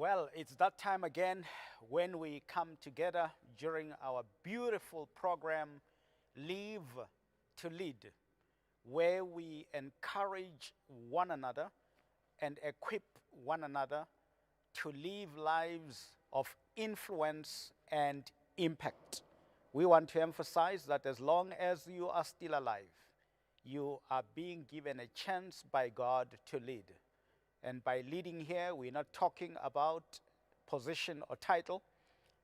Well, it's that time again when we come together during our beautiful program, Live to Lead, where we encourage one another and equip one another to live lives of influence and impact. We want to emphasize that as long as you are still alive, you are being given a chance by God to lead. And by leading here, we're not talking about position or title,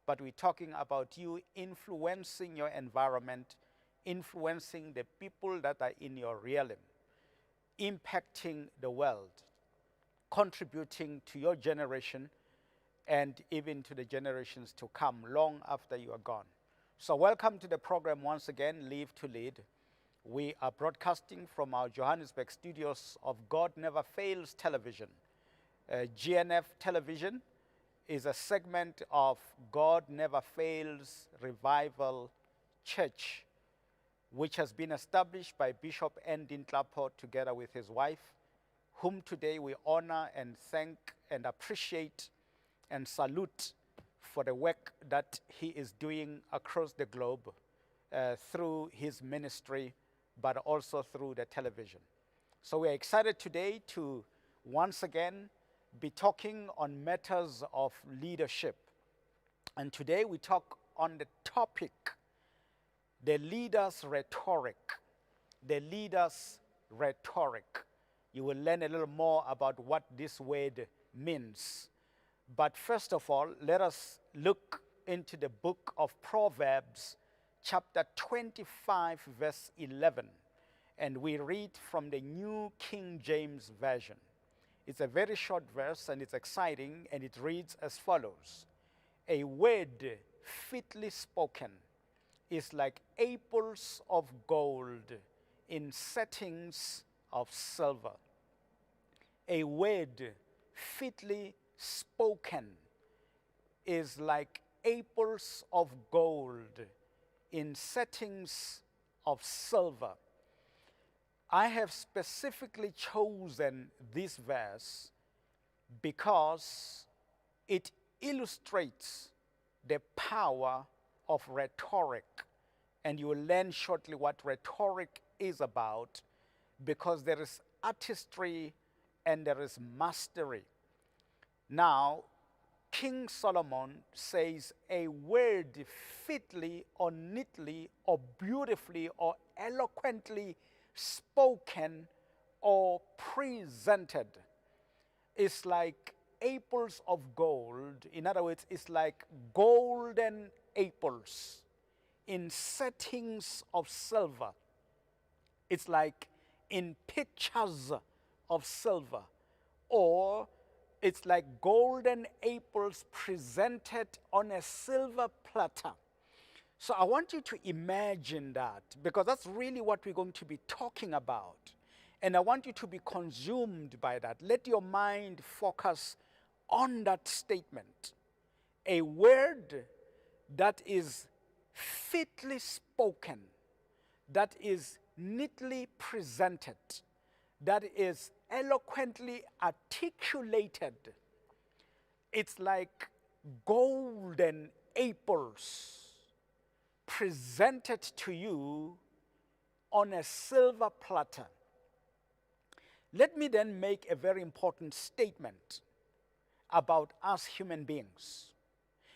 but we're talking about you influencing your environment, influencing the people that are in your realm, impacting the world, contributing to your generation and even to the generations to come long after you are gone. So welcome to the program once again, Live to Lead. We are broadcasting from our Johannesburg studios of God Never Fails Television. GNF Television is a segment of God Never Fails Revival Church, which has been established by Bishop Endin Tlapot together with his wife, whom today we honor and thank and appreciate and salute for the work that he is doing across the globe through his ministry, but also through the television. So we are excited today to once again be talking on matters of leadership. And today we talk on the topic, the Leaders Rhetoric. The Leaders Rhetoric. You will learn a little more about what this word means. But first of all, let us look into the book of Proverbs, chapter 25, verse 11. And we read from the New King James Version. It's a very short verse and it's exciting, and it reads as follows. A word fitly spoken is like apples of gold in settings of silver. A word fitly spoken is like apples of gold in settings of silver. I have specifically chosen this verse because it illustrates the power of rhetoric. And you will learn shortly what rhetoric is about, because there is artistry and there is mastery. Now, King Solomon says a word fitly or neatly or beautifully or eloquently spoken or presented is like apples of gold. In other words, it's like golden apples in settings of silver. It's like in pictures of silver, or it's like golden apples presented on a silver platter. So I want you to imagine that, because that's really what we're going to be talking about. And I want you to be consumed by that. Let your mind focus on that statement. A word that is fitly spoken, that is neatly presented, that is eloquently articulated. It's like golden apples presented to you on a silver platter. Let me then make a very important statement about us human beings.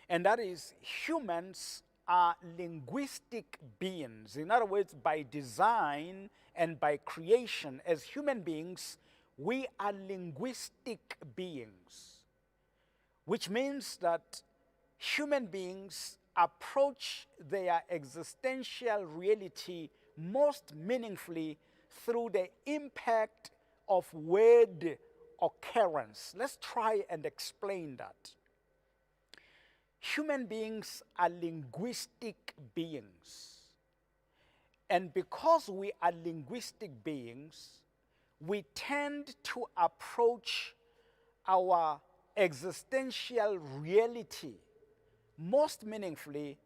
And that is, humans are linguistic beings. In other words, by design and by creation, as human beings, we are linguistic beings, which means that human beings approach their existential reality most meaningfully through the impact of word occurrence. Let's try and explain that. Human beings are linguistic beings. And because we are linguistic beings, we tend to approach our existential reality most meaningfully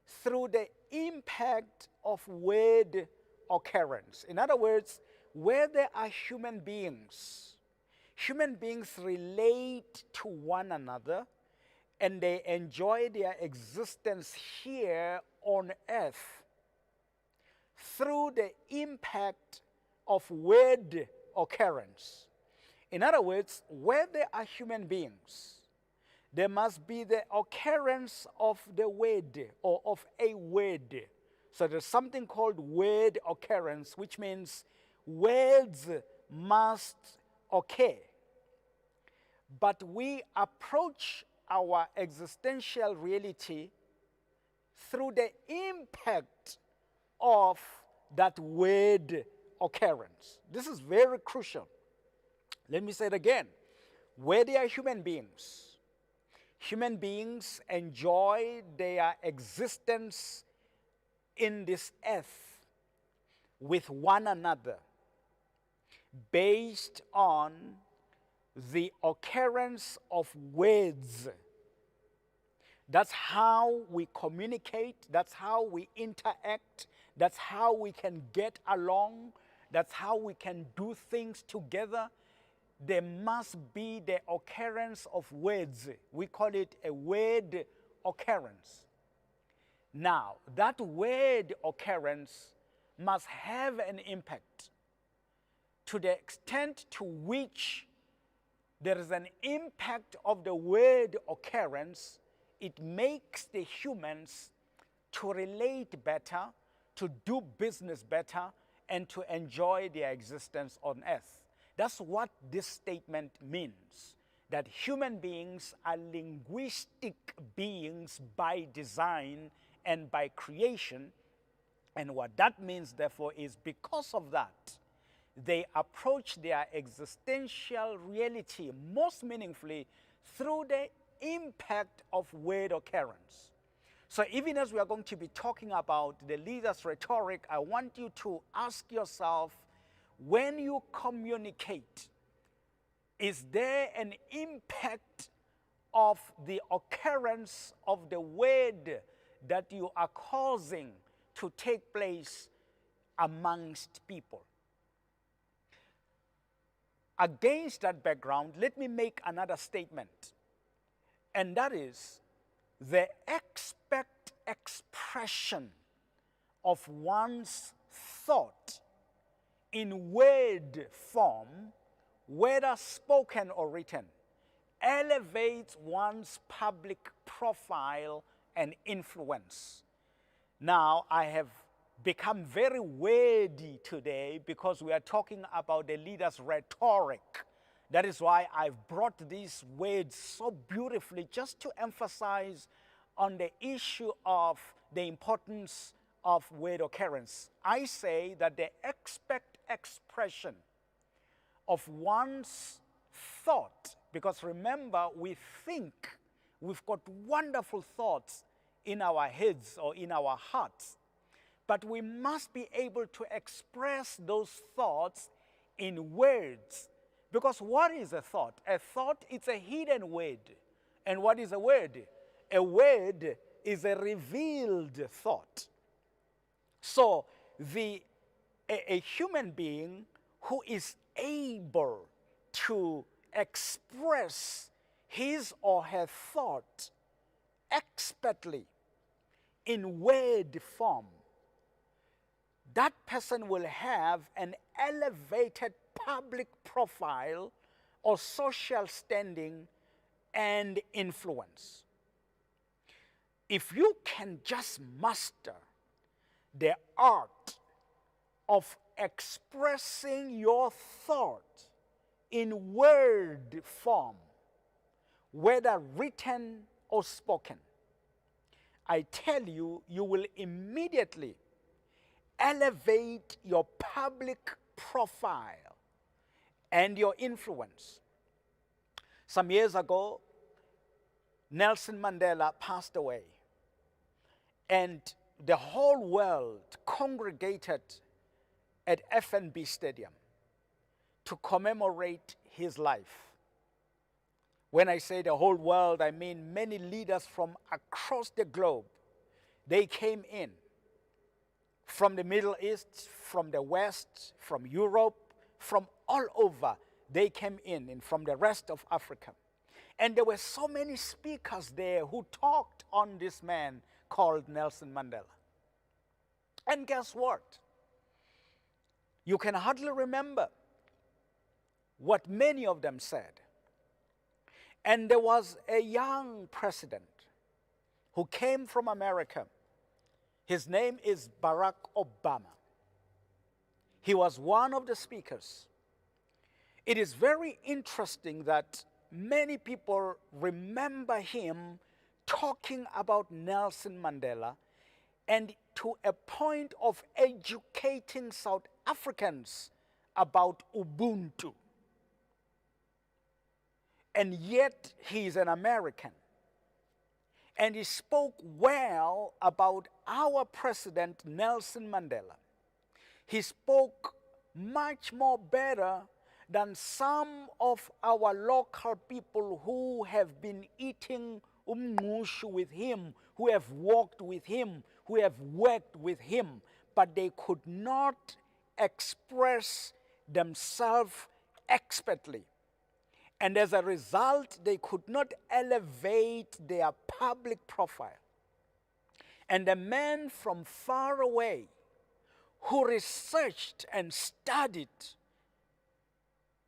through the impact of word occurrence. In other words, where there are human beings, Human beings relate to one another and they enjoy their existence here on earth through the impact of word occurrence. In other words, where there are human beings, there must be the occurrence of the word or of a word. So there's something called word occurrence, which means words must occur. But we approach our existential reality through the impact of that word occurrence. This is very crucial. Let me say it again. Where there are human beings enjoy their existence in this earth with one another based on the occurrence of words. That's how we communicate, that's how we interact, that's how we can get along, that's how we can do things together. There must be the occurrence of words. We call it a word occurrence. Now, that word occurrence must have an impact to the extent to which there is an impact of the word occurrence. It makes the humans to relate better, to do business better, and to enjoy their existence on earth. That's what this statement means, that human beings are linguistic beings by design and by creation. And what that means, therefore, is because of that, they approach their existential reality most meaningfully through the impact of word occurrence. So even as we are going to be talking about the Leaders Rhetoric, I want you to ask yourself, when you communicate, is there an impact of the occurrence of the word that you are causing to take place amongst people? Against that background, let me make another statement, and that is the expect expression of one's thought in word form, whether spoken or written, elevates one's public profile and influence. Now, I have become very wordy today because we are talking about the leader's rhetoric. That is why I've brought these words so beautifully, just to emphasize on the issue of the importance of word occurrence. I say that the expect expression of one's thought, because remember, we think, we've got wonderful thoughts in our heads or in our hearts, but we must be able to express those thoughts in words. Because what is a thought? A thought is a hidden word. And what is a word? A word is a revealed thought. So a human being who is able to express his or her thought expertly in word form, that person will have an elevated public profile or social standing and influence. If you can just master the art of expressing your thought in word form, whether written or spoken, I tell you, you will immediately elevate your public profile and your influence. Some years ago, Nelson Mandela passed away, and the whole world congregated at FNB Stadium to commemorate his life. When I say the whole world, I mean many leaders from across the globe. They came in from the Middle East, from the West, from Europe, from all over. they came in from the rest of Africa. And there were so many speakers there who talked on this man called Nelson Mandela. And guess what? You can hardly remember what many of them said. And there was a young president who came from America. His name is Barack Obama. He was one of the speakers. It is very interesting that many people remember him talking about Nelson Mandela, and to a point of educating South Africans about Ubuntu. And yet he is an American. And he spoke well about our president, Nelson Mandela. He spoke much more better than some of our local people who have been eating umngqushu with him, who have walked with him, who have worked with him, but they could not express themselves expertly. And as a result, they could not elevate their public profile. And a man from far away who researched and studied,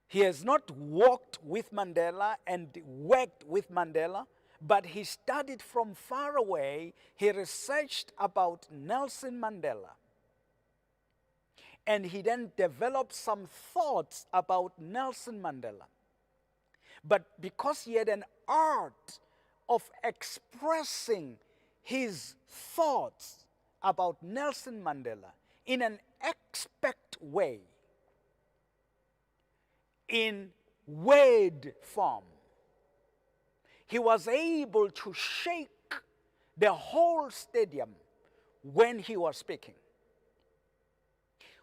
he has not walked with Mandela and worked with Mandela, but he studied from far away. He researched about Nelson Mandela. And he then developed some thoughts about Nelson Mandela. But because he had an art of expressing his thoughts about Nelson Mandela in an expert way, in word form, he was able to shake the whole stadium when he was speaking.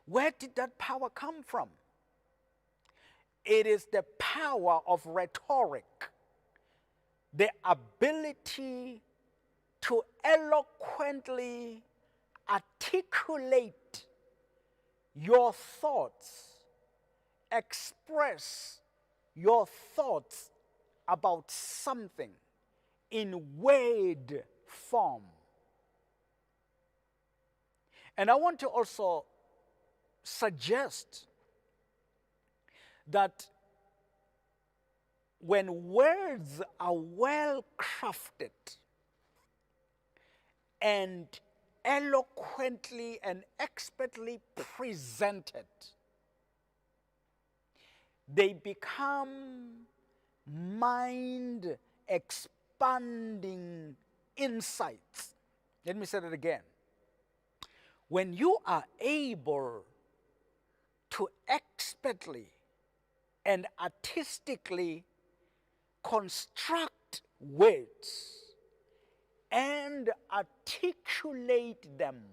Where did that power come from? It is the power of rhetoric, the ability to eloquently articulate your thoughts, express your thoughts about something in word form. And I want to also suggest that when words are well crafted and eloquently and expertly presented, they become mind expanding insights. Let me say that again. When you are able to expertly and artistically construct words and articulate them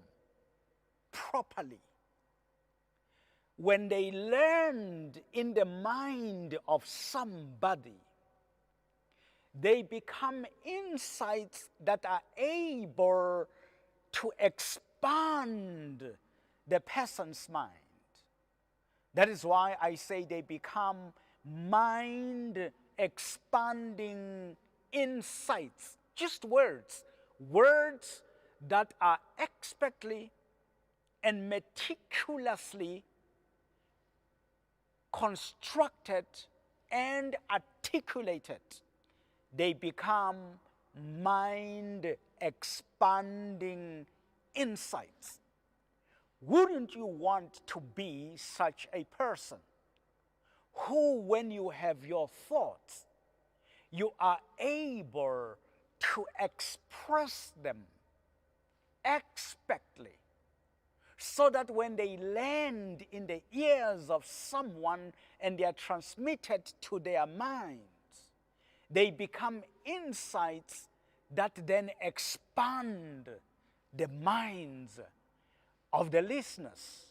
properly, when they land in the mind of somebody, they become insights that are able to expand the person's mind. That is why I say they become mind-expanding insights. Just words. Words that are expertly and meticulously constructed and articulated. They become mind-expanding insights. Wouldn't you want to be such a person who, when you have your thoughts, you are able to express them expertly, so that when they land in the ears of someone and they are transmitted to their minds, they become insights that then expand the minds of the listeners.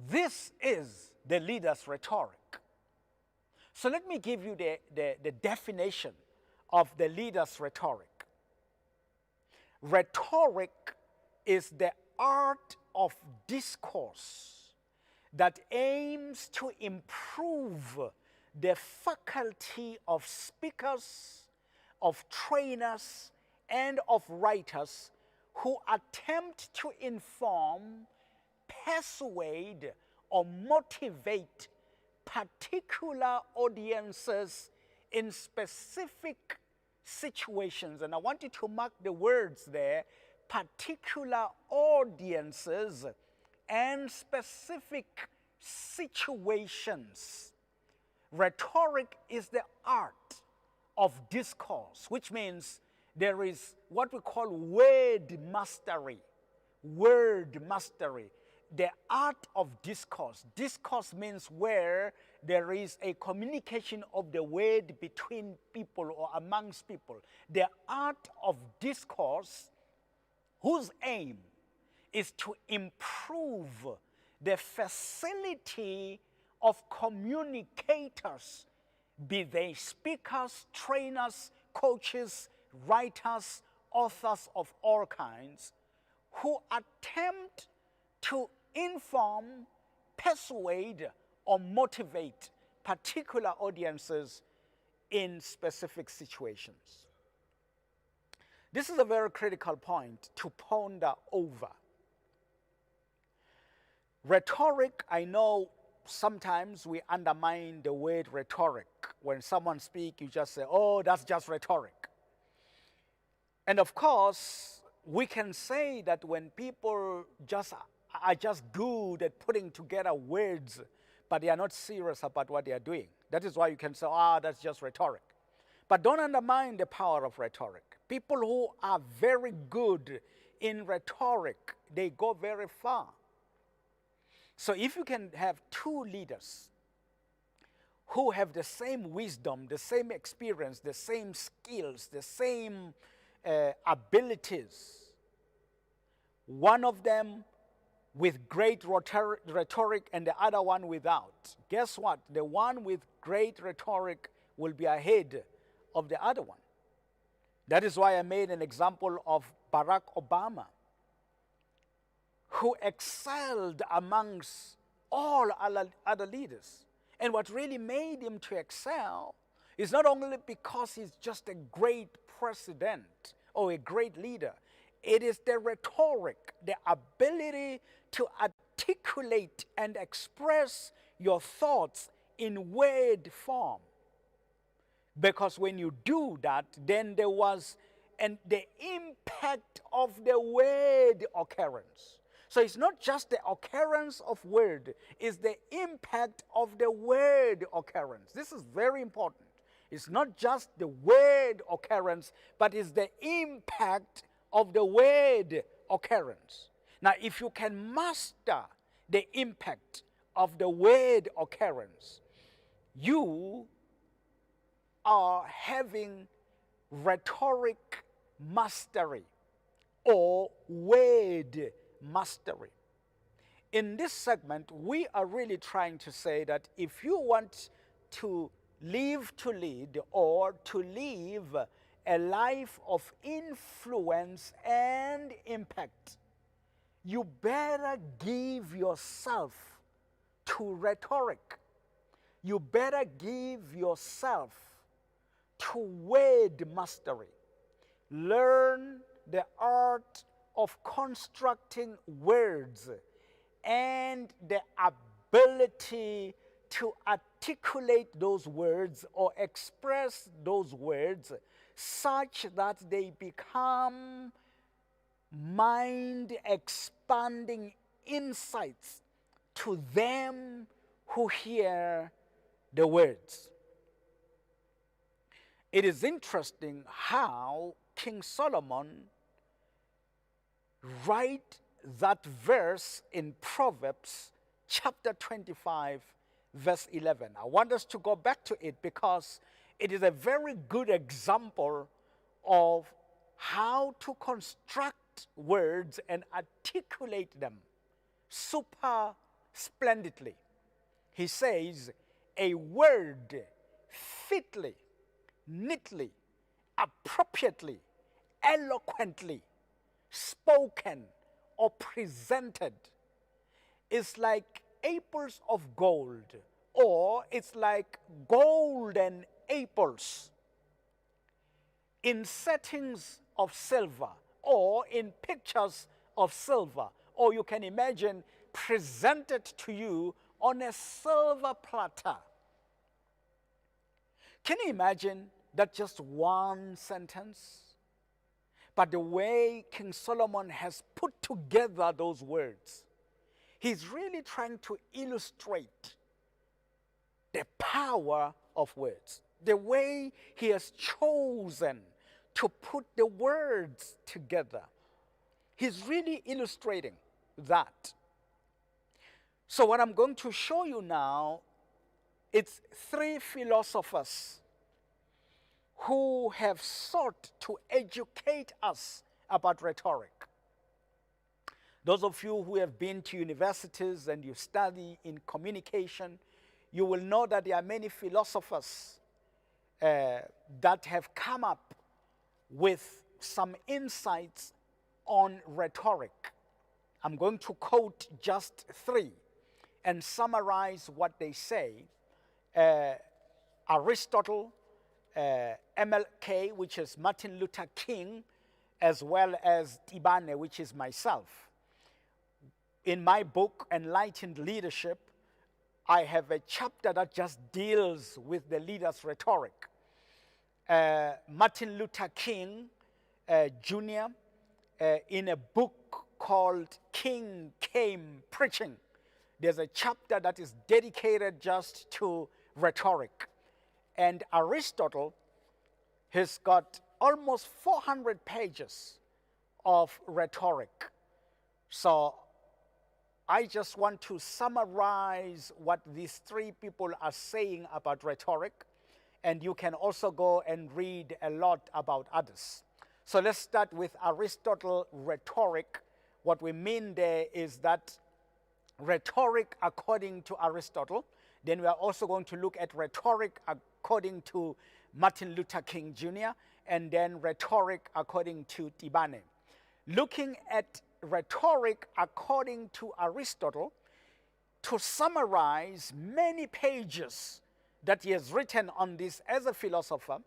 This is the leader's rhetoric. So let me give you the definition of the leader's rhetoric. Rhetoric is the art of discourse that aims to improve the faculty of speakers, of trainers, and of writers who attempt to inform, persuade, or motivate particular audiences in specific situations. And I want you to mark the words there, particular audiences and specific situations. Rhetoric is the art of discourse, which means there is what we call word mastery. Word mastery. The art of discourse. Discourse means where there is a communication of the word between people or amongst people. The art of discourse, whose aim is to improve the facility of communicators, be they speakers, trainers, coaches, writers, authors of all kinds, who attempt to inform, persuade, or motivate particular audiences in specific situations. This is a very critical point to ponder over. Rhetoric, I know sometimes we undermine the word rhetoric. When someone speaks, you just say, oh, that's just rhetoric. And of course, we can say that when people are just good at putting together words, but they are not serious about what they are doing. That is why you can say, that's just rhetoric. But don't undermine the power of rhetoric. People who are very good in rhetoric, they go very far. So if you can have two leaders who have the same wisdom, the same experience, the same skills, the same abilities, one of them with great rhetoric and the other one without, guess what? The one with great rhetoric will be ahead of the other one. That is why I made an example of Barack Obama, who excelled amongst all other leaders. And what really made him to excel is not only because he's just a great president or a great leader, it is the rhetoric, the ability to articulate and express your thoughts in word form. Because when you do that, then there was the impact of the word occurrence. So it's not just the occurrence of word, it's the impact of the word occurrence. This is very important. It's not just the word occurrence, but it's the impact of the word occurrence. Now, if you can master the impact of the word occurrence, you are having rhetoric mastery or word mastery. In this segment, we are really trying to say that if you want to live to lead or to live a life of influence and impact, you better give yourself to rhetoric. You better give yourself to word mastery. Learn the art of constructing words and the ability to articulate those words or express those words such that they become mind-expanding insights to them who hear the words. It is interesting how King Solomon write that verse in Proverbs chapter 25, verse 11. I want us to go back to it because it is a very good example of how to construct words and articulate them super splendidly. He says, a word fitly, neatly, appropriately, eloquently spoken or presented is like apples of gold, or it's like golden apples in settings of silver, or in pictures of silver, or you can imagine presented to you on a silver platter. Can you imagine that just one sentence? But the way King Solomon has put together those words, he's really trying to illustrate the power of words. The way he has chosen to put the words together. He's really illustrating that. So what I'm going to show you now, it's three philosophers who have sought to educate us about rhetoric. Those of you who have been to universities and you study in communication, you will know that there are many philosophers that have come up with some insights on rhetoric. I'm going to quote just three and summarize what they say. Aristotle, MLK, which is Martin Luther King, as well as Tibane, which is myself. In my book, Enlightened Leadership, I have a chapter that just deals with the Leaders Rhetoric. Martin Luther King Jr., in a book called King Came Preaching, there's a chapter that is dedicated just to rhetoric. And Aristotle has got almost 400 pages of rhetoric. So I just want to summarize what these three people are saying about rhetoric, and you can also go and read a lot about others. So let's start with Aristotle rhetoric. What we mean there is that rhetoric according to Aristotle. Then we are also going to look at rhetoric according to Martin Luther King Jr., and then rhetoric according to Tibane. Looking at rhetoric according to Aristotle, to summarize many pages that he has written on this as a philosopher,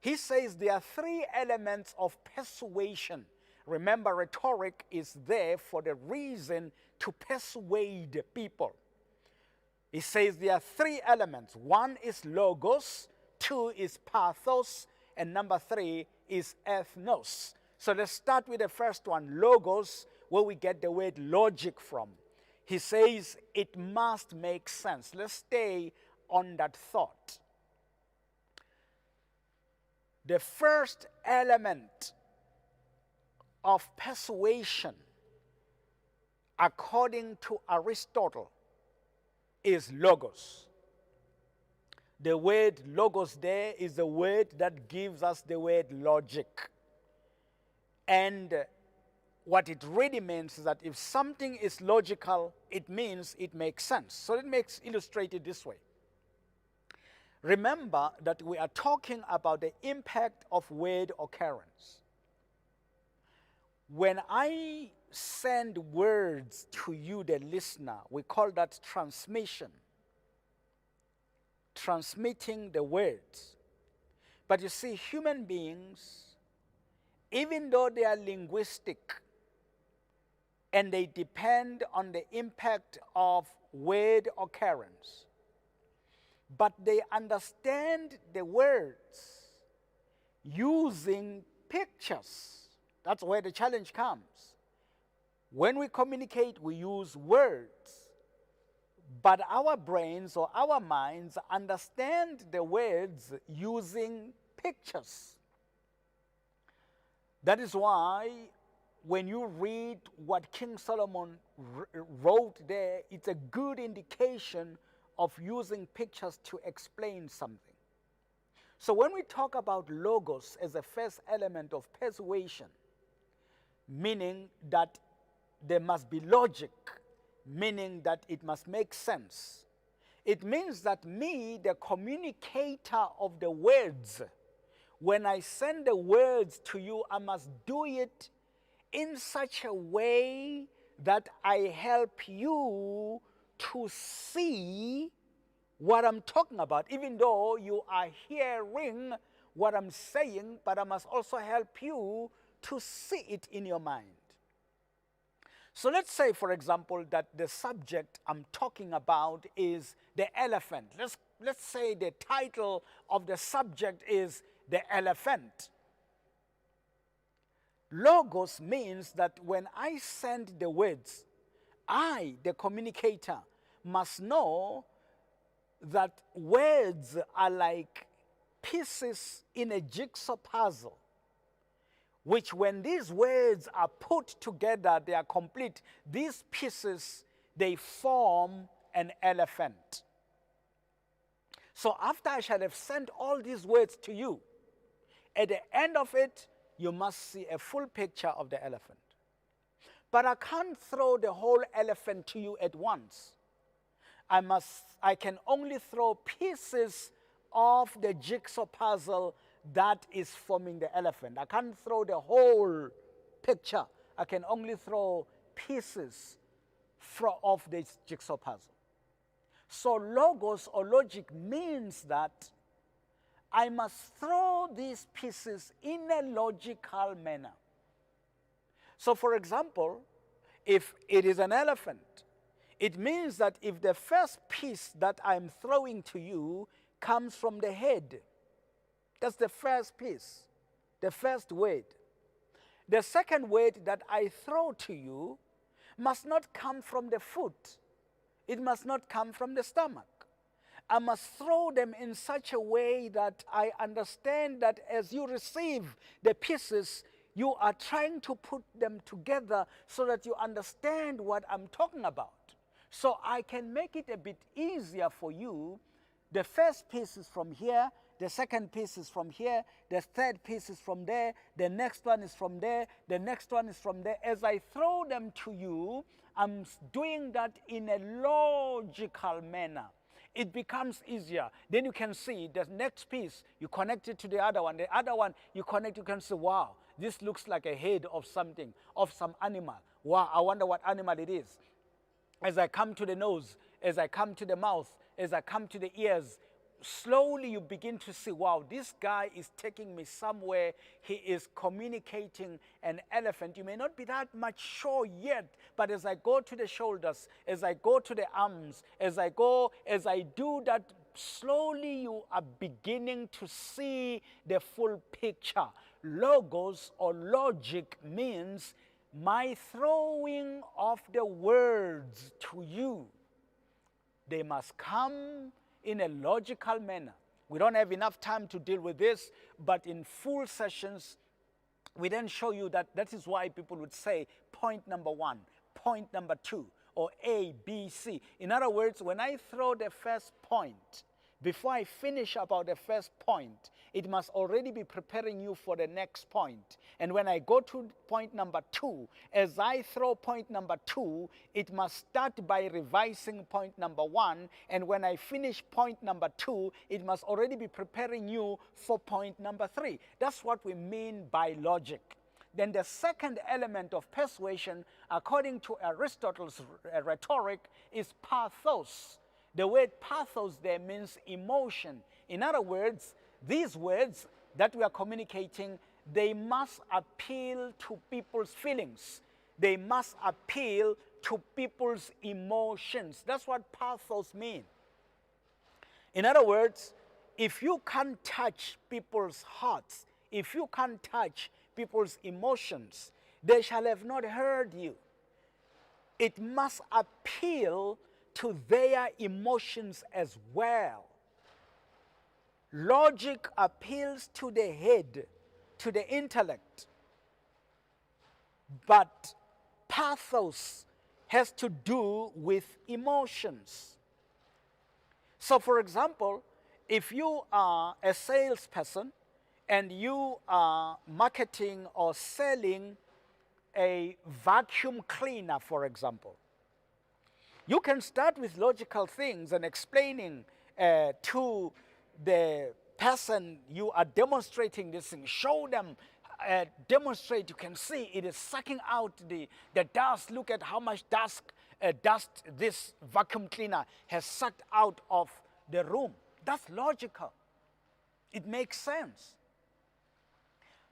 he says there are three elements of persuasion. Remember, rhetoric is there for the reason to persuade people. He says there are three elements. One is logos, two is pathos, and number three is ethnos. So let's start with the first one, logos, where we get the word logic from. He says it must make sense. Let's stay on that thought. The first element of persuasion, according to Aristotle, is logos. The word logos there is the word that gives us the word logic. And what it really means is that if something is logical, it means it makes sense. So it makes illustrated this way. Remember that we are talking about the impact of word occurrence. When I send words to you, the listener, we call that transmission. Transmitting the words. But you see, human beings, even though they are linguistic and they depend on the impact of word occurrence, but they understand the words using pictures. That's where the challenge comes. When we communicate, we use words, but our brains or our minds understand the words using pictures. That is why when you read what King Solomon wrote there, it's a good indication of using pictures to explain something. So when we talk about logos as a first element of persuasion, meaning that there must be logic, meaning that it must make sense, it means that me, the communicator of the words, when I send the words to you, I must do it in such a way that I help you to see what I'm talking about, even though you are hearing what I'm saying, but I must also help you to see it in your mind. So let's say, for example, that the subject I'm talking about is the elephant. Let's say the title of the subject is the elephant. Logos means that when I send the words, I, the communicator, must know that words are like pieces in a jigsaw puzzle, which when these words are put together, they are complete. These pieces, they form an elephant. So after I shall have sent all these words to you, at the end of it, you must see a full picture of the elephant. But I can't throw the whole elephant to you at once. I can only throw pieces of the jigsaw puzzle that is forming the elephant. I can't throw the whole picture. I can only throw pieces of this jigsaw puzzle. So logos or logic means that I must throw these pieces in a logical manner. So for example, if it is an elephant, it means that if the first piece that I'm throwing to you comes from the head, that's the first piece, the first word. The second word that I throw to you must not come from the foot. It must not come from the stomach. I must throw them in such a way that I understand that as you receive the pieces, you are trying to put them together so that you understand what I'm talking about. So I can make it a bit easier for you. The first piece is from here, the second piece is from here, the third piece is from there, the next one is from there, the next one is from there. As I throw them to you, I'm doing that in a logical manner. It becomes easier. Then you can see the next piece, you connect it to the other one you connect, you can say, wow, this looks like a head of something, of some animal. Wow, I wonder what animal it is. As I come to the nose, as I come to the mouth, as I come to the ears, slowly you begin to see, wow, this guy is taking me somewhere. He is communicating an elephant. You may not be that much sure yet, but as I go to the shoulders, as I go to the arms, as I do that, slowly you are beginning to see the full picture. Logos or logic means my throwing of the words to you. They must come in a logical manner. We don't have enough time to deal with this, but in full sessions, we then show you that that is why people would say point number 1, point number 2, or A, B, C. In other words, when I throw the first point, before I finish about the first point, it must already be preparing you for the next point. And when I go to point number 2, as I throw point number 2, it must start by revising point number 1. And when I finish point number 2, it must already be preparing you for point number 3. That's what we mean by logic. Then the second element of persuasion, according to Aristotle's rhetoric, is pathos. The word pathos there means emotion. In other words, these words that we are communicating, they must appeal to people's feelings. They must appeal to people's emotions. That's what pathos means. In other words, if you can't touch people's hearts, if you can't touch people's emotions, they shall have not heard you. It must appeal to their emotions as well. Logic appeals to the head, to the intellect. But pathos has to do with emotions. So for example, if you are a salesperson and you are marketing or selling a vacuum cleaner, for example, you can start with logical things and explaining to the person you are demonstrating this thing. Show them, demonstrate. You can see it is sucking out the dust. Look at how much dust dust this vacuum cleaner has sucked out of the room. That's logical. It makes sense.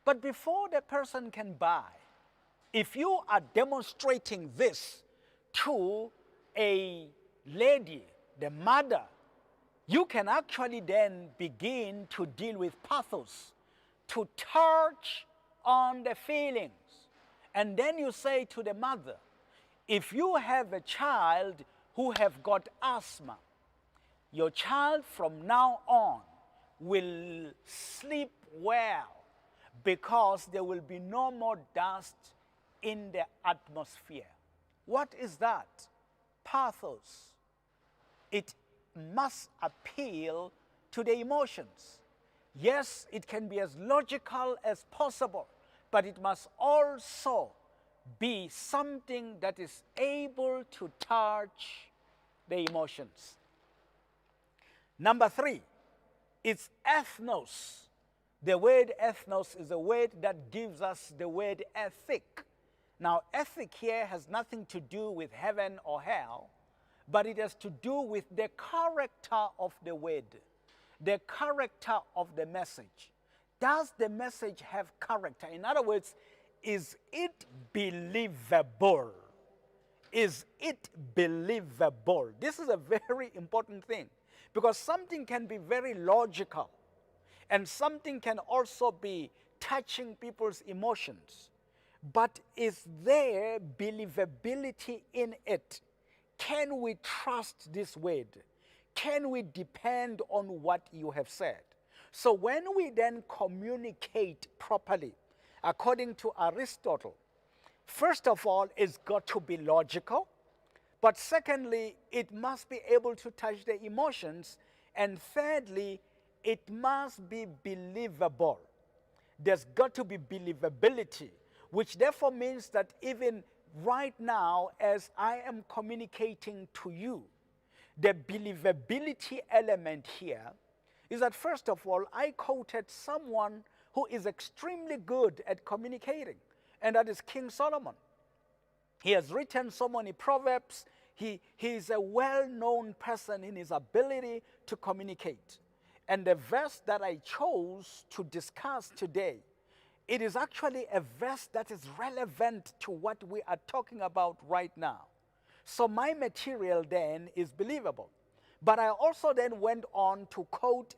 But before the person can buy, if you are demonstrating this to a lady, the mother, you can actually then begin to deal with pathos, to touch on the feelings. And then you say to the mother, if you have a child who have got asthma, your child from now on will sleep well because there will be no more dust in the atmosphere. What is that? Pathos. It must appeal to the emotions. Yes, it can be as logical as possible, but it must also be something that is able to touch the emotions. Number 3, it's ethnos. The word ethnos is a word that gives us the word ethic. Now, ethic here has nothing to do with heaven or hell, but it has to do with the character of the word, the character of the message. Does the message have character? In other words, is it believable? Is it believable? This is a very important thing, because something can be very logical and something can also be touching people's emotions. But is there believability in it? Can we trust this word? Can we depend on what you have said? So when we then communicate properly, according to Aristotle, first of all, it's got to be logical. But secondly, it must be able to touch the emotions. And thirdly, it must be believable. There's got to be believability, which therefore means that even right now, as I am communicating to you, the believability element here is that, first of all, I quoted someone who is extremely good at communicating, and that is King Solomon. He has written so many proverbs. He is a well-known person in his ability to communicate. And the verse that I chose to discuss today, it is actually a verse that is relevant to what we are talking about right now. So my material then is believable. But I also then went on to quote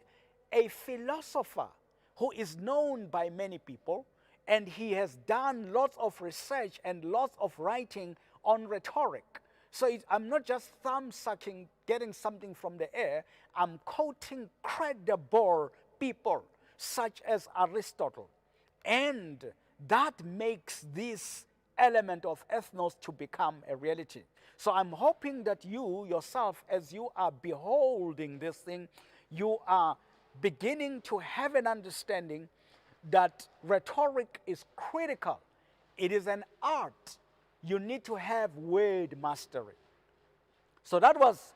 a philosopher who is known by many people, and he has done lots of research and lots of writing on rhetoric. So I'm not just thumb-sucking, getting something from the air. I'm quoting credible people such as Aristotle. And that makes this element of ethnos to become a reality. So I'm hoping that you yourself, as you are beholding this thing, you are beginning to have an understanding that rhetoric is critical. It is an art. You need to have word mastery. So that was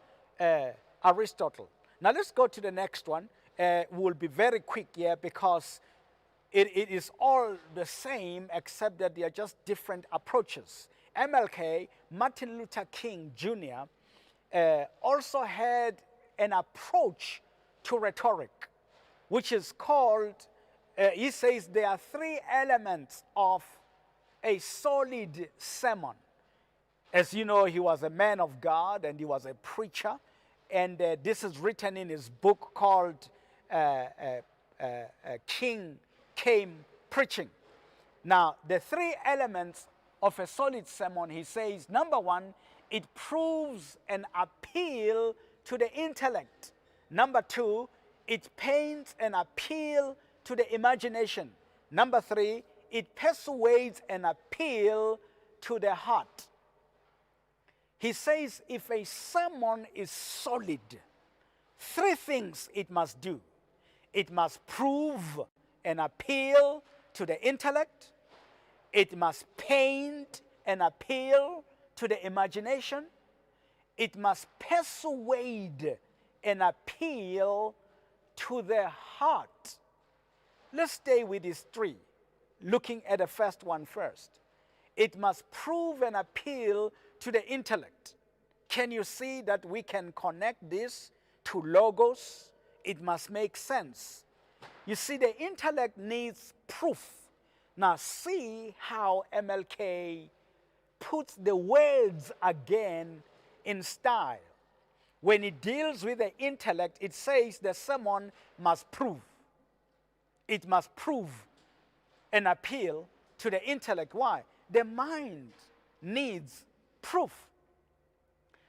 Aristotle. Now let's go to the next one. We'll be very quick here because it is all the same, except that they are just different approaches. MLK, Martin Luther King Jr., also had an approach to rhetoric, which is called, he says there are 3 elements of a solid sermon. As you know, he was a man of God and he was a preacher. And this is written in his book called King Came Preaching. Now, the 3 elements of a solid sermon, he says, number 1, it proves an appeal to the intellect. Number 2, it paints an appeal to the imagination. Number 3, it persuades an appeal to the heart. He says if a sermon is solid, 3 things it must do. It must prove an appeal to the intellect. It must paint an appeal to the imagination. It must persuade an appeal to the heart. Let's stay with these 3, looking at the first one first. It must prove an appeal to the intellect. Can you see that we can connect this to logos? It must make sense. You see, the intellect needs proof. Now, see how MLK puts the words again in style. When it deals with the intellect, it says the sermon must prove. It must prove an appeal to the intellect. Why? The mind needs proof.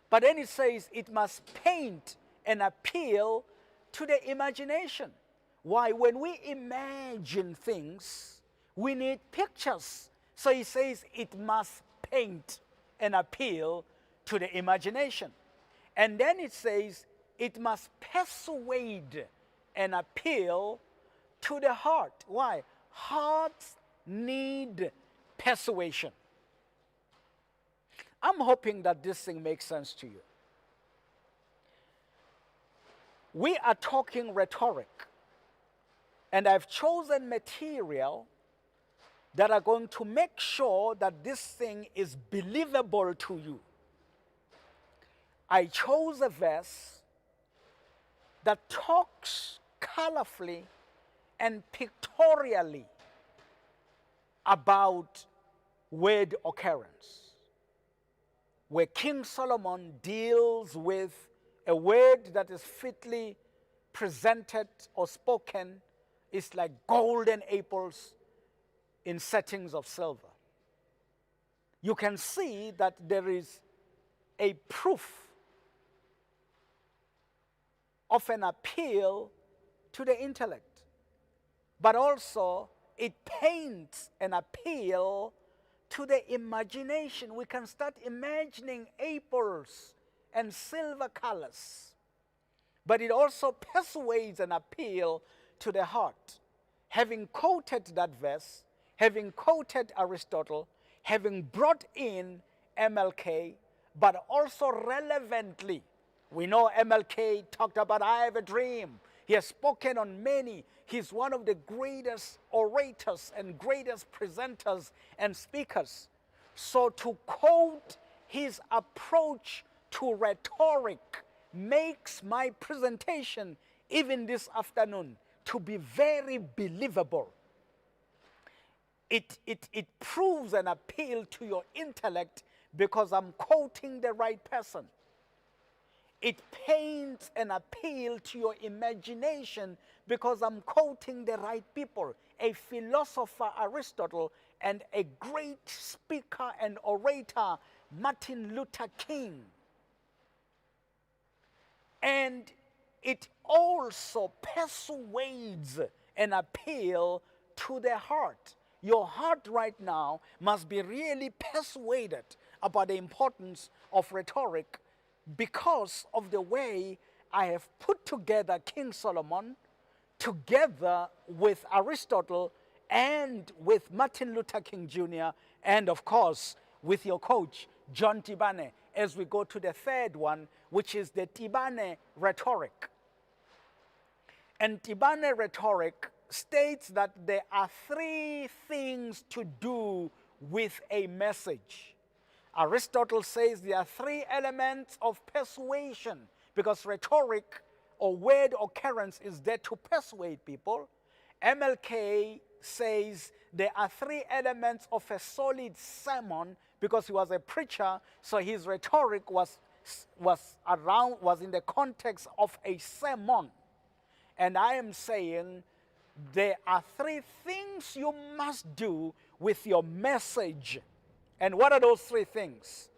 But then it says it must paint an appeal to the imagination. Why? When we imagine things, we need pictures. So he says it must paint an appeal to the imagination. And then it says it must persuade an appeal to the heart. Why? Hearts need persuasion. I'm hoping that this thing makes sense to you. We are talking rhetoric. And I've chosen material that are going to make sure that this thing is believable to you. I chose a verse that talks colorfully and pictorially about word occurrence, where King Solomon deals with a word that is fitly presented or spoken. It's like golden apples in settings of silver. You can see that there is a proof of an appeal to the intellect, but also it paints an appeal to the imagination. We can start imagining apples and silver colors, but it also persuades an appeal to the heart. Having quoted that verse, having quoted Aristotle, having brought in MLK, but also relevantly, we know MLK talked about I have a dream. He has spoken on many. He's one of the greatest orators and greatest presenters and speakers. So to quote his approach to rhetoric makes my presentation, even this afternoon, to be very believable. It proves an appeal to your intellect because I'm quoting the right person. It paints an appeal to your imagination because I'm quoting the right people. A philosopher, Aristotle, and a great speaker and orator, Martin Luther King. And it also persuades an appeal to the heart. Your heart right now must be really persuaded about the importance of rhetoric because of the way I have put together King Solomon together with Aristotle and with Martin Luther King Jr. and of course with your coach John Tibane as we go to the third one, which is the Tibane Rhetoric. And Tibane Rhetoric states that there are three things to do with a message. Aristotle says there are three elements of persuasion because rhetoric or word occurrence is there to persuade people. MLK says there are three elements of a solid sermon because he was a preacher, so his rhetoric was in the context of a sermon. And I am saying there are three things you must do with your message. And what are those three things?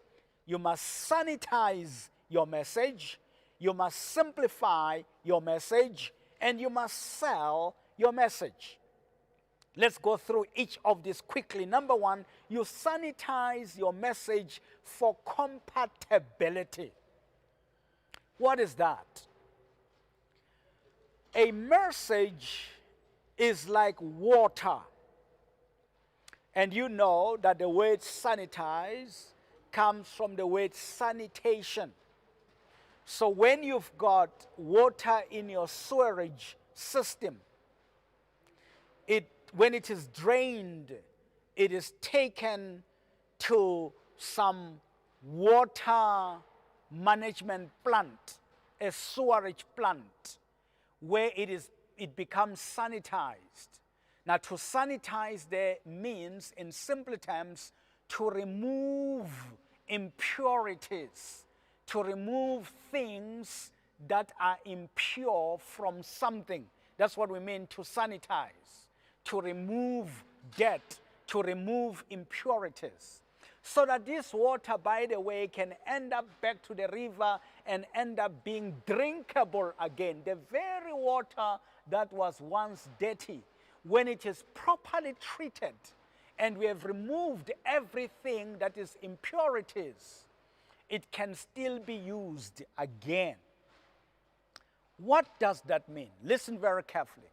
You must sanitize your message, you must simplify your message, and you must sell your message. Let's go through each of these quickly. Number one, you sanitize your message for compatibility. What is that? A message is like water. And you know that the word sanitize comes from the word sanitation. So when you've got water in your sewerage system, when it is drained, it is taken to some water management plant, a sewerage plant, where it becomes sanitized. Now, to sanitize there means, in simple terms, to remove impurities, to remove things that are impure from something. That's what we mean to sanitize, to remove dirt, to remove impurities. So that this water, by the way, can end up back to the river and end up being drinkable again. The very water that was once dirty, when it is properly treated and we have removed everything that is impurities, it can still be used again. What does that mean? Listen very carefully.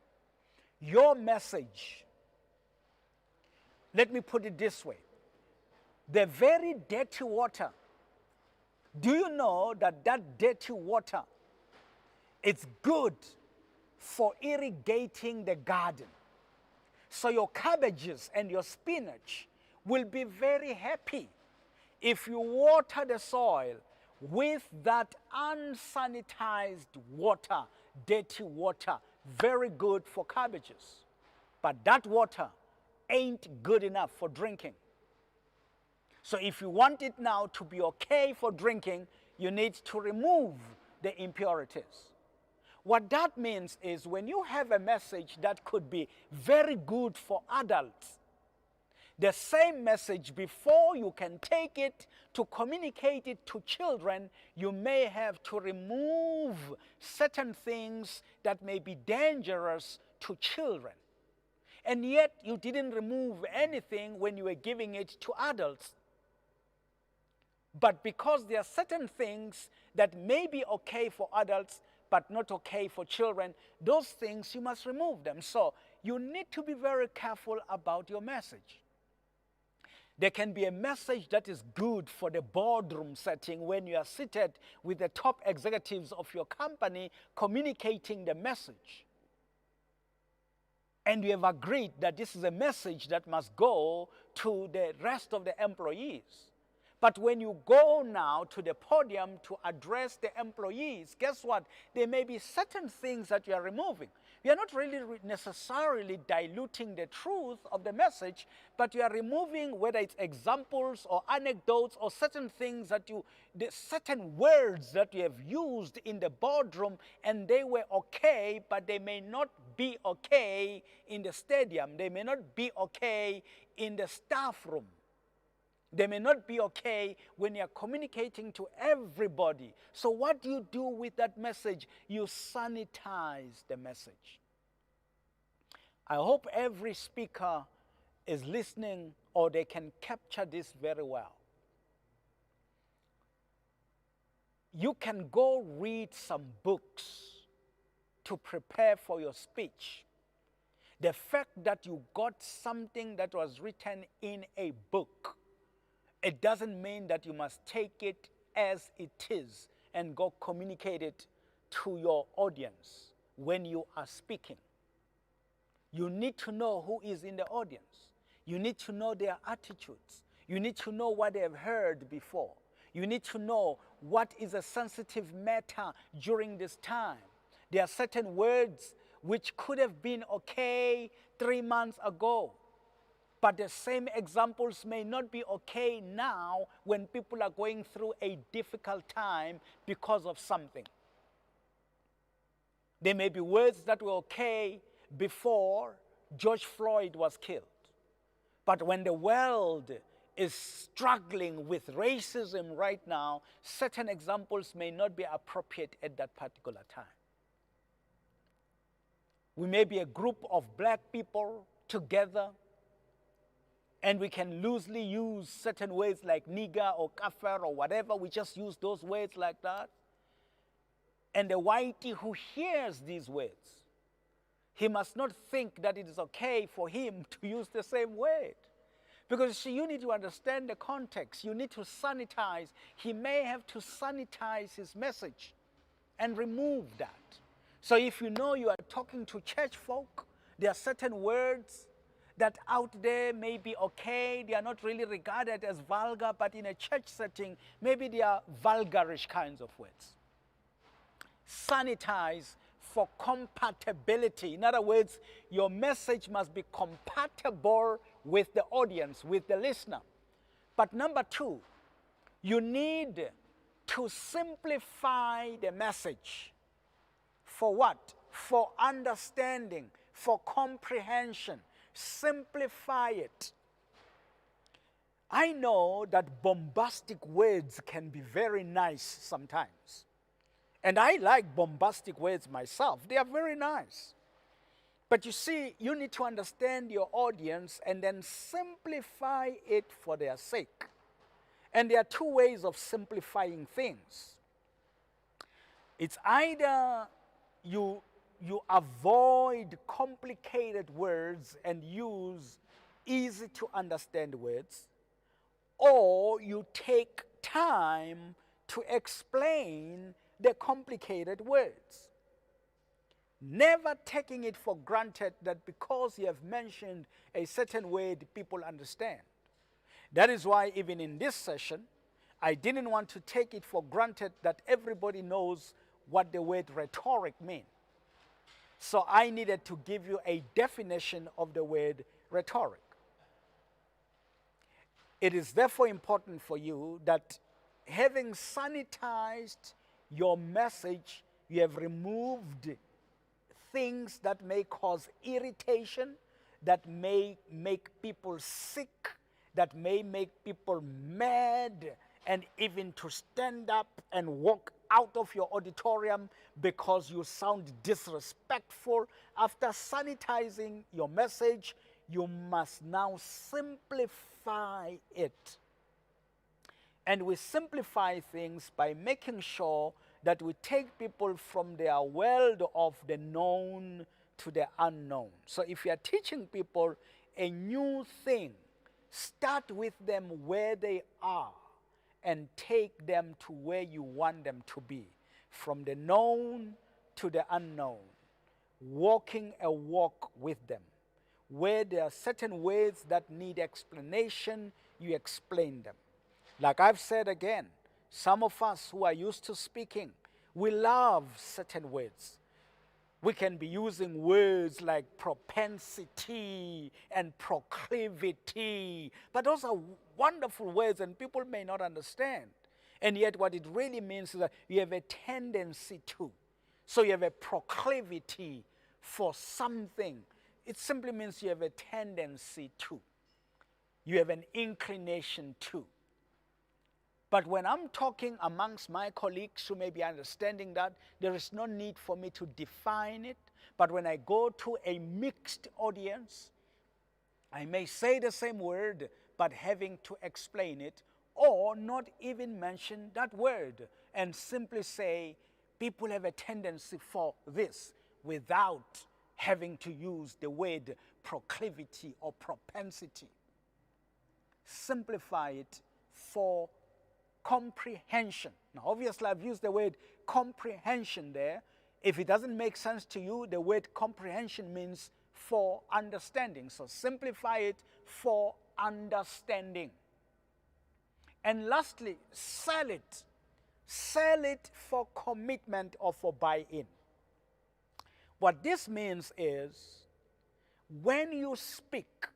Your message, let me put it this way. The very dirty water, do you know that that dirty water is good for irrigating the garden? So your cabbages and your spinach will be very happy if you water the soil with that unsanitized water, dirty water. Very good for cabbages. But that water ain't good enough for drinking. So if you want it now to be okay for drinking, you need to remove the impurities. What that means is when you have a message that could be very good for adults, the same message, before you can take it to communicate it to children, you may have to remove certain things that may be dangerous to children. And yet you didn't remove anything when you were giving it to adults. But because there are certain things that may be okay for adults but not okay for children, those things you must remove them. So you need to be very careful about your message. There can be a message that is good for the boardroom setting when you are seated with the top executives of your company communicating the message. And you have agreed that this is a message that must go to the rest of the employees. But when you go now to the podium to address the employees, guess what? There may be certain things that you are removing. You are not really necessarily diluting the truth of the message, but you are removing, whether it's examples or anecdotes or certain things that certain words that you have used in the boardroom, and they were okay, but they may not be okay in the stadium. They may not be okay in the staff room. They may not be okay when you're communicating to everybody. So what do you do with that message? You sanitize the message. I hope every speaker is listening, or they can capture this very well. You can go read some books to prepare for your speech. The fact that you got something that was written in a book, it doesn't mean that you must take it as it is and go communicate it to your audience when you are speaking. You need to know who is in the audience. You need to know their attitudes. You need to know what they have heard before. You need to know what is a sensitive matter during this time. There are certain words which could have been okay 3 months ago. But the same examples may not be okay now when people are going through a difficult time because of something. There may be words that were okay before George Floyd was killed. But when the world is struggling with racism right now, certain examples may not be appropriate at that particular time. We may be a group of black people together, and we can loosely use certain words like nigger or kafir or whatever. We just use those words like that. And the whitey who hears these words, he must not think that it is okay for him to use the same word. Because you need to understand the context. You need to sanitize. He may have to sanitize his message and remove that. So if you know you are talking to church folk, there are certain words that out there may be okay. They are not really regarded as vulgar, but in a church setting, maybe they are vulgarish kinds of words. Sanitize for compatibility. In other words, your message must be compatible with the audience, with the listener. But number two, you need to simplify the message. For what? For understanding, for comprehension. Simplify it. I know that bombastic words can be very nice sometimes. And I like bombastic words myself. They are very nice. But you see, you need to understand your audience and then simplify it for their sake. And there are two ways of simplifying things. It's either you avoid complicated words and use easy to understand words, or you take time to explain the complicated words. Never taking it for granted that because you have mentioned a certain word, people understand. That is why even in this session, I didn't want to take it for granted that everybody knows what the word rhetoric means. So I needed to give you a definition of the word rhetoric. It is therefore important for you that having sanitized your message, you have removed things that may cause irritation, that may make people sick, that may make people mad, and even to stand up and walk out of your auditorium because you sound disrespectful. After sanitizing your message, you must now simplify it. And we simplify things by making sure that we take people from their world of the known to the unknown. So if you are teaching people a new thing, start with them where they are and take them to where you want them to be. From the known to the unknown. Walking a walk with them. Where there are certain words that need explanation, you explain them. Like I've said again, some of us who are used to speaking, we love certain words. We can be using words like propensity and proclivity, but those are wonderful words and people may not understand. And yet what it really means is that you have a tendency to. So you have a proclivity for something. It simply means you have a tendency to. You have an inclination to. But when I'm talking amongst my colleagues who may be understanding that, there is no need for me to define it. But when I go to a mixed audience, I may say the same word, but having to explain it, or not even mention that word, and simply say, people have a tendency for this, without having to use the word proclivity or propensity. Simplify it for comprehension. Now, obviously, I've used the word comprehension there. If it doesn't make sense to you, the word comprehension means for understanding. So simplify it for understanding. And lastly, sell it. Sell it for commitment or for buy-in. What this means is, when you speak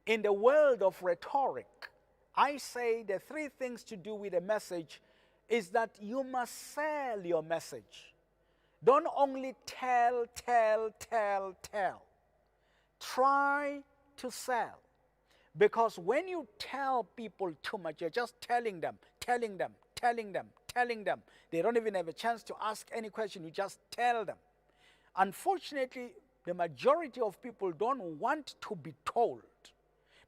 in the world of rhetoric, I say the three things to do with a message is that you must sell your message. Don't only tell. Try to sell. Because when you tell people too much, you're just telling them. They don't even have a chance to ask any question. You just tell them. Unfortunately, the majority of people don't want to be told.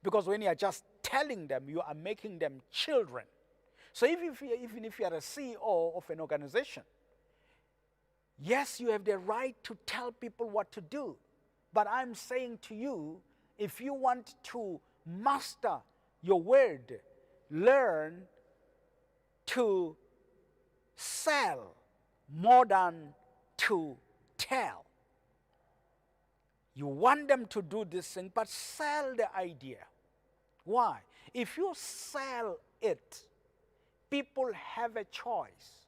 Because when you are just telling them, you are making them children. So even if you are a CEO of an organization, yes, you have the right to tell people what to do. But I'm saying to you, if you want to master your word, learn to sell more than to tell. You want them to do this thing, but sell the idea. Why? If you sell it, people have a choice.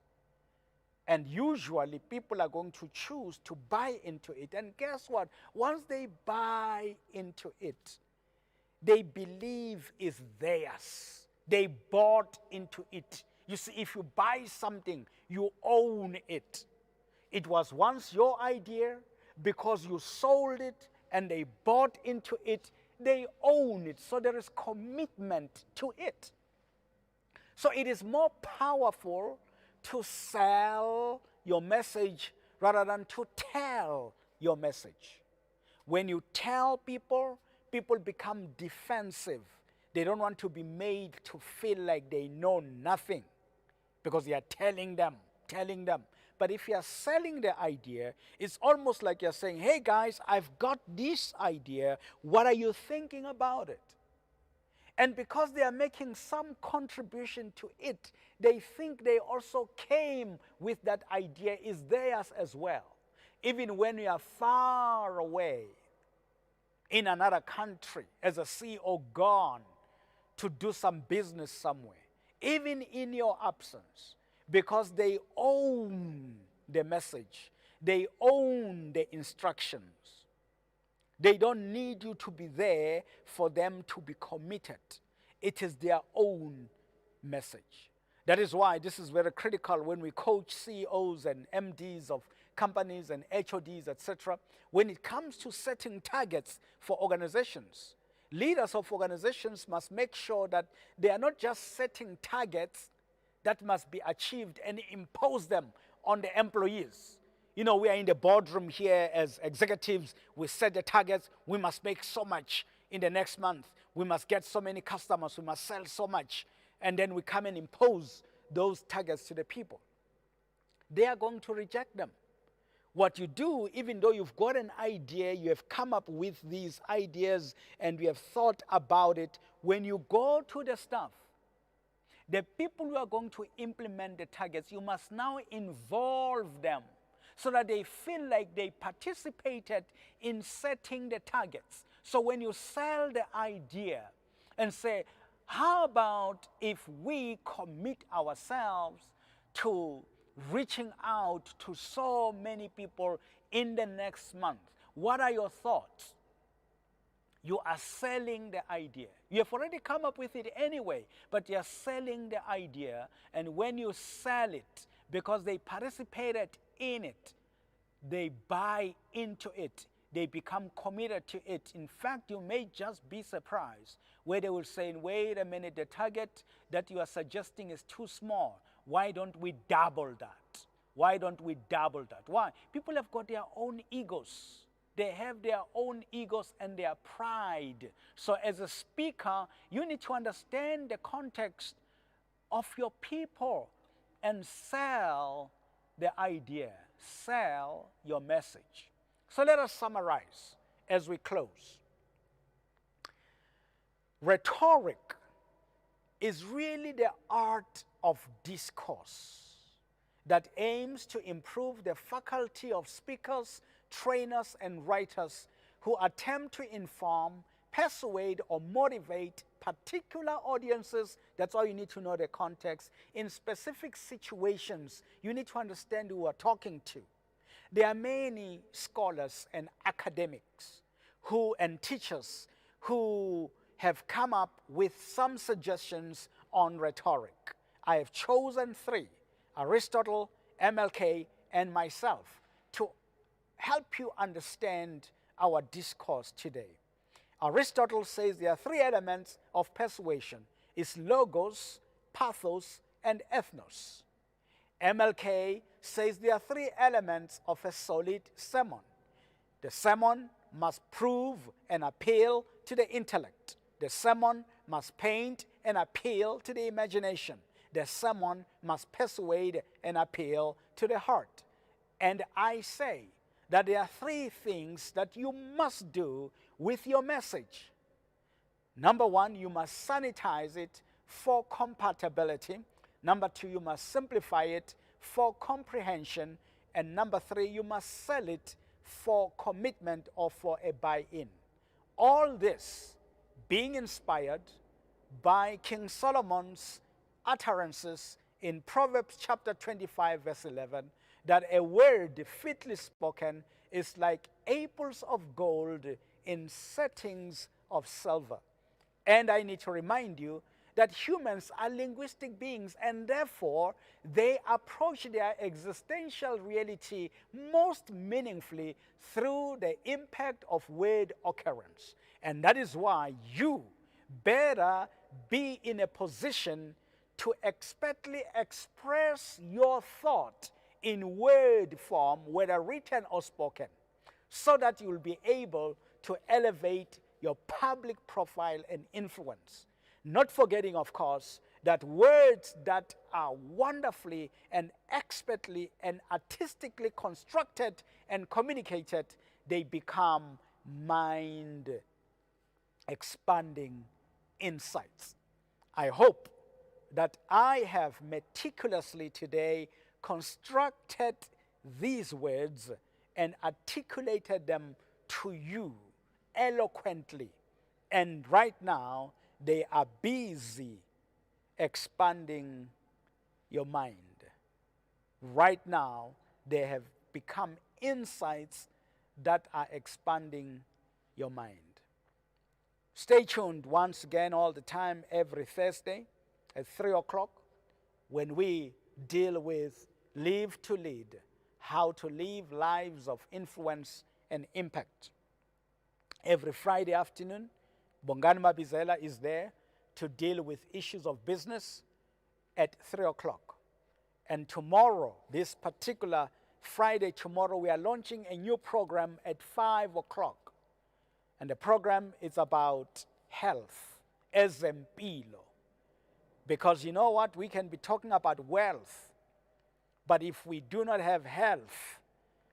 And usually people are going to choose to buy into it. And guess what? Once they buy into it, they believe it's theirs. They bought into it. You see, if you buy something, you own it. It was once your idea. Because you sold it and they bought into it, they own it. So there is commitment to it. So it is more powerful to sell your message rather than to tell your message. When you tell people, people become defensive. They don't want to be made to feel like they know nothing because you are telling them. But if you are selling the idea, it's almost like you're saying, hey guys, I've got this idea. What are you thinking about it? And because they are making some contribution to it, they think they also came with that idea, is theirs as well. Even when you are far away in another country as a CEO gone to do some business somewhere, even in your absence, because they own the message, they own the instructions. They don't need you to be there for them to be committed. It is their own message. That is why this is very critical when we coach CEOs and MDs of companies and HODs, etc. When it comes to setting targets for organizations, leaders of organizations must make sure that they are not just setting targets that must be achieved and impose them on the employees. You know, we are in the boardroom here as executives. We set the targets. We must make so much in the next month. We must get so many customers. We must sell so much. And then we come and impose those targets to the people. They are going to reject them. What you do, even though you've got an idea, you have come up with these ideas and you have thought about it, when you go to the staff, the people who are going to implement the targets, you must now involve them so that they feel like they participated in setting the targets. So when you sell the idea and say, how about if we commit ourselves to reaching out to so many people in the next month? What are your thoughts? You are selling the idea. You have already come up with it anyway, but you're selling the idea. And when you sell it, because they participated in it, they buy into it. They become committed to it. In fact, you may just be surprised where they will say, wait a minute, the target that you are suggesting is too small. Why don't we double that? Why don't we double that? Why? People have got their own egos. They have their own egos and their pride. So as a speaker, you need to understand the context of your people and sell the idea, sell your message. So let us summarize as we close. Rhetoric is really the art of discourse that aims to improve the faculty of speakers, trainers, and writers who attempt to inform, persuade, or motivate particular audiences. That's all you need to know the context. In specific situations, you need to understand who you are talking to. There are many scholars and academics and teachers who have come up with some suggestions on rhetoric. I have chosen 3, Aristotle, MLK, and myself, to help you understand our discourse today. Aristotle says there are 3 elements of persuasion. It's logos, pathos, and ethnos. MLK says there are 3 elements of a solid sermon. The sermon must prove and appeal to the intellect. The sermon must paint and appeal to the imagination. The sermon must persuade and appeal to the heart. And I say that there are 3 things that you must do with your message. Number 1, you must sanitize it for compatibility. Number 2, you must simplify it for comprehension. And number 3, you must sell it for commitment or for a buy-in. All this being inspired by King Solomon's utterances in Proverbs chapter 25, verse 11, that a word fitly spoken is like apples of gold in settings of silver. And I need to remind you that humans are linguistic beings, and therefore they approach their existential reality most meaningfully through the impact of word occurrence. And that is why you better be in a position to expertly express your thought in word form, whether written or spoken, so that you will be able to elevate your public profile and influence. Not forgetting, of course, that words that are wonderfully and expertly and artistically constructed and communicated, they become mind expanding insights. I hope that I have meticulously today constructed these words and articulated them to you eloquently. And right now, they are busy expanding your mind. Right now, they have become insights that are expanding your mind. Stay tuned once again all the time every Thursday at 3 o'clock when we deal with Live to Lead, how to live lives of influence and impact. Every Friday afternoon, Bongani Mabizela is there to deal with issues of business at 3 o'clock. And tomorrow, this particular Friday, tomorrow, we are launching a new program at 5 o'clock. And the program is about health, ezempilo. Because you know what? We can be talking about wealth, but if we do not have health,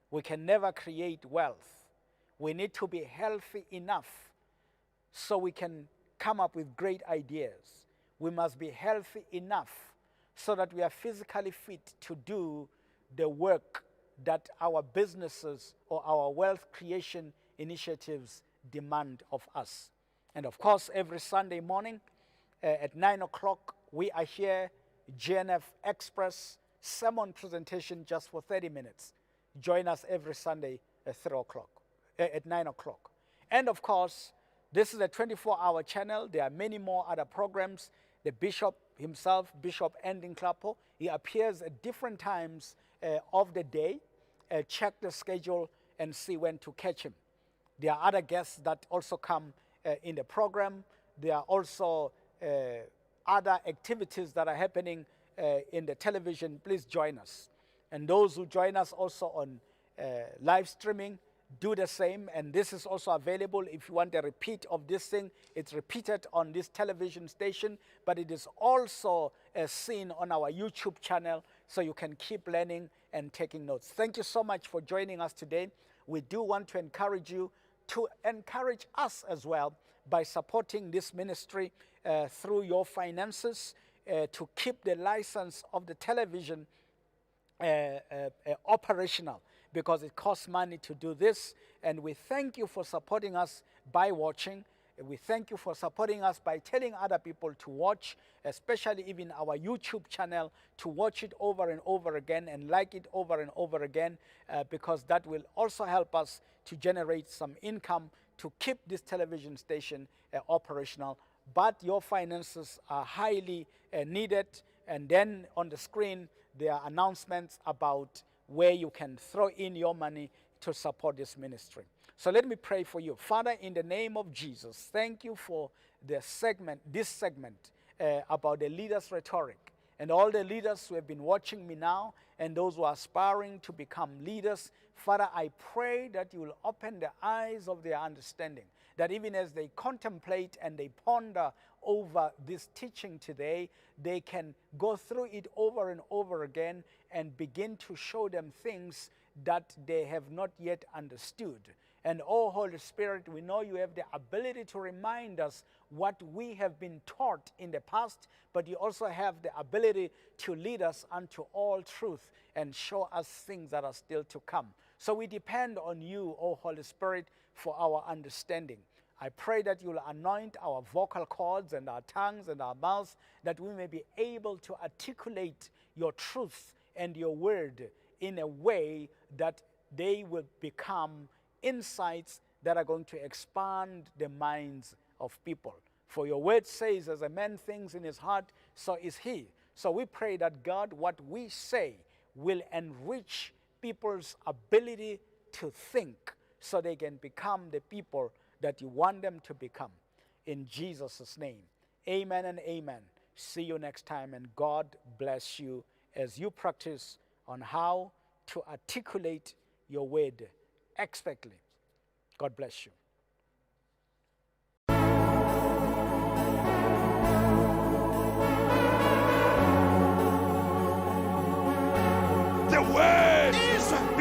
we can never create wealth. We need to be healthy enough so we can come up with great ideas. We must be healthy enough so that we are physically fit to do the work that our businesses or our wealth creation initiatives demand of us. And of course, every Sunday morning at 9 o'clock, we are here, GNF Express, sermon presentation just for 30 minutes. Join us every Sunday at 3 o'clock, at 9 o'clock. And of course, this is a 24-hour channel. There are many more other programs. The bishop himself, Bishop Ending Klapo, he appears at different times of the day. Check the schedule and see when to catch him. There are other guests that also come in the program. There are also other activities that are happening in the television. Please join us. And those who join us also on live streaming, do the same. And this is also available if you want a repeat of this thing. It's repeated on this television station, but it is also seen on our YouTube channel, so you can keep learning and taking notes. Thank you so much for joining us today. We do want to encourage you to encourage us as well by supporting this ministry through your finances to keep the license of the television operational, because it costs money to do this. And we thank you for supporting us by watching. We thank you for supporting us by telling other people to watch, especially even our YouTube channel, to watch it over and over again and like it over and over again, because that will also help us to generate some income to keep this television station operational. But your finances are highly needed. And then on the screen, there are announcements about where you can throw in your money to support this ministry. So let me pray for you. Father, in the name of Jesus, thank you for this segment about the Leaders Rhetoric. And all the leaders who have been watching me now and those who are aspiring to become leaders, Father, I pray that you will open the eyes of their understanding, that even as they contemplate and they ponder over this teaching today, they can go through it over and over again and begin to show them things that they have not yet understood. And oh, Holy Spirit, we know you have the ability to remind us what we have been taught in the past, but you also have the ability to lead us unto all truth and show us things that are still to come. So we depend on you, oh Holy Spirit, for our understanding. I pray that you will anoint our vocal cords and our tongues and our mouths, that we may be able to articulate your truth and your word in a way that they will become insights that are going to expand the minds of people. For your word says, as a man thinks in his heart, so is he. So we pray that, God, what we say will enrich people's ability to think so they can become the people that you want them to become. In Jesus' name, amen and amen. See you next time, and God bless you as you practice on how to articulate your word expertly. God bless you.